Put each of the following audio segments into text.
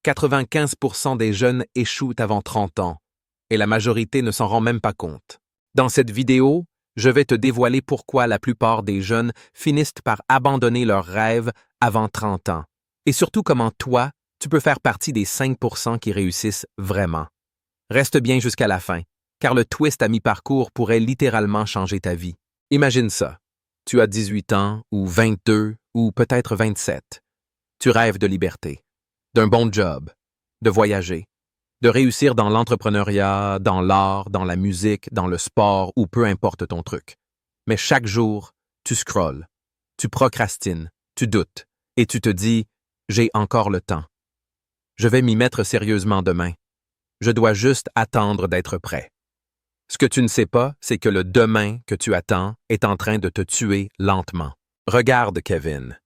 95% des jeunes échouent avant 30 ans, et la majorité ne s'en rend même pas compte. Dans cette vidéo, je vais te dévoiler pourquoi la plupart des jeunes finissent par abandonner leurs rêves avant 30 ans, et surtout comment toi, tu peux faire partie des 5% qui réussissent vraiment. Reste bien jusqu'à la fin, car le twist à mi-parcours pourrait littéralement changer ta vie. Imagine ça. Tu as 18 ans, ou 22, ou peut-être 27. Tu rêves de liberté, d'un bon job, de voyager, de réussir dans l'entrepreneuriat, dans l'art, dans la musique, dans le sport ou peu importe ton truc. Mais chaque jour, tu scrolles, tu procrastines, tu doutes, et tu te dis « j'ai encore le temps. Je vais m'y mettre sérieusement demain. Je dois juste attendre d'être prêt. » Ce que tu ne sais pas, c'est que le demain que tu attends est en train de te tuer lentement. Regarde Kevin.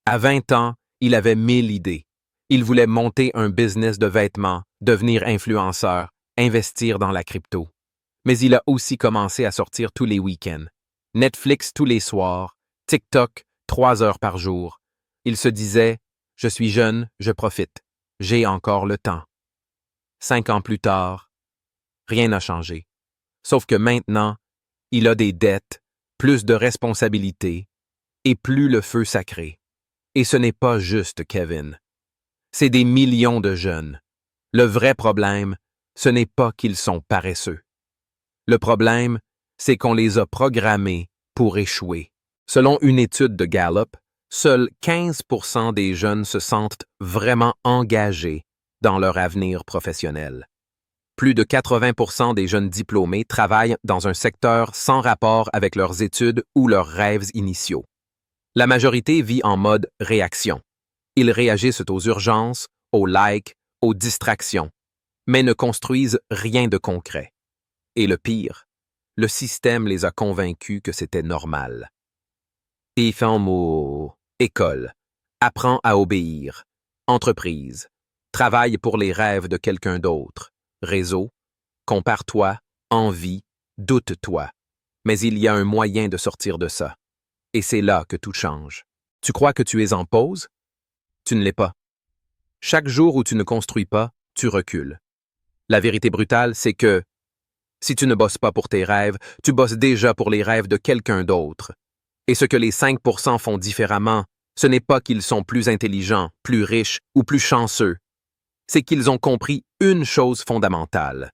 À 20 ans, il avait 1000 idées. Il voulait monter un business de vêtements, devenir influenceur, investir dans la crypto. Mais il a aussi commencé à sortir tous les week-ends. Netflix tous les soirs, TikTok 3 heures par jour. Il se disait « Je suis jeune, je profite. J'ai encore le temps. » 5 ans plus tard, rien n'a changé. Sauf que maintenant, il a des dettes, plus de responsabilités et plus le feu sacré. Et ce n'est pas juste Kevin. C'est des millions de jeunes. Le vrai problème, ce n'est pas qu'ils sont paresseux. Le problème, c'est qu'on les a programmés pour échouer. Selon une étude de Gallup, seuls 15% des jeunes se sentent vraiment engagés dans leur avenir professionnel. Plus de 80% des jeunes diplômés travaillent dans un secteur sans rapport avec leurs études ou leurs rêves initiaux. La majorité vit en mode réaction. Ils réagissent aux urgences, aux likes, aux distractions, mais ne construisent rien de concret. Et le pire, le système les a convaincus que c'était normal. École, apprends à obéir, entreprise, travaille pour les rêves de quelqu'un d'autre, réseau, compare-toi, envie, doute-toi. Mais il y a un moyen de sortir de ça. Et c'est là que tout change. Tu crois que tu es en pause? Tu ne l'es pas. Chaque jour où tu ne construis pas, tu recules. La vérité brutale, c'est que si tu ne bosses pas pour tes rêves, tu bosses déjà pour les rêves de quelqu'un d'autre. Et ce que les 5% font différemment, ce n'est pas qu'ils sont plus intelligents, plus riches ou plus chanceux. C'est qu'ils ont compris une chose fondamentale.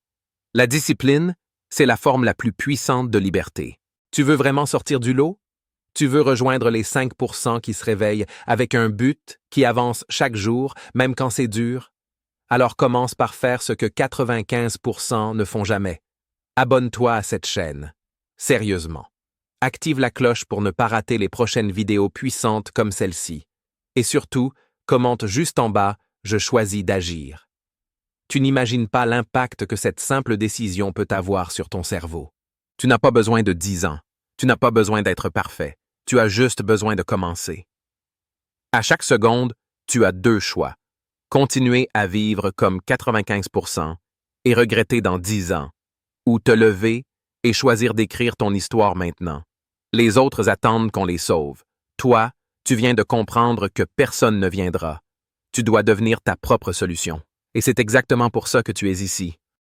La discipline, c'est la forme la plus puissante de liberté. Tu veux vraiment sortir du lot? Tu veux rejoindre les 5% qui se réveillent avec un but, qui avance chaque jour, même quand c'est dur? Alors commence par faire ce que 95% ne font jamais. Abonne-toi à cette chaîne. Sérieusement. Active la cloche pour ne pas rater les prochaines vidéos puissantes comme celle-ci. Et surtout, commente juste en bas « Je choisis d'agir ». Tu n'imagines pas l'impact que cette simple décision peut avoir sur ton cerveau. Tu n'as pas besoin de 10 ans. Tu n'as pas besoin d'être parfait. Tu as juste besoin de commencer. À chaque seconde, tu as 2 choix. Continuer à vivre comme 95% et regretter dans 10 ans, ou te lever et choisir d'écrire ton histoire maintenant. Les autres attendent qu'on les sauve. Toi, tu viens de comprendre que personne ne viendra. Tu dois devenir ta propre solution. Et c'est exactement pour ça que tu es ici.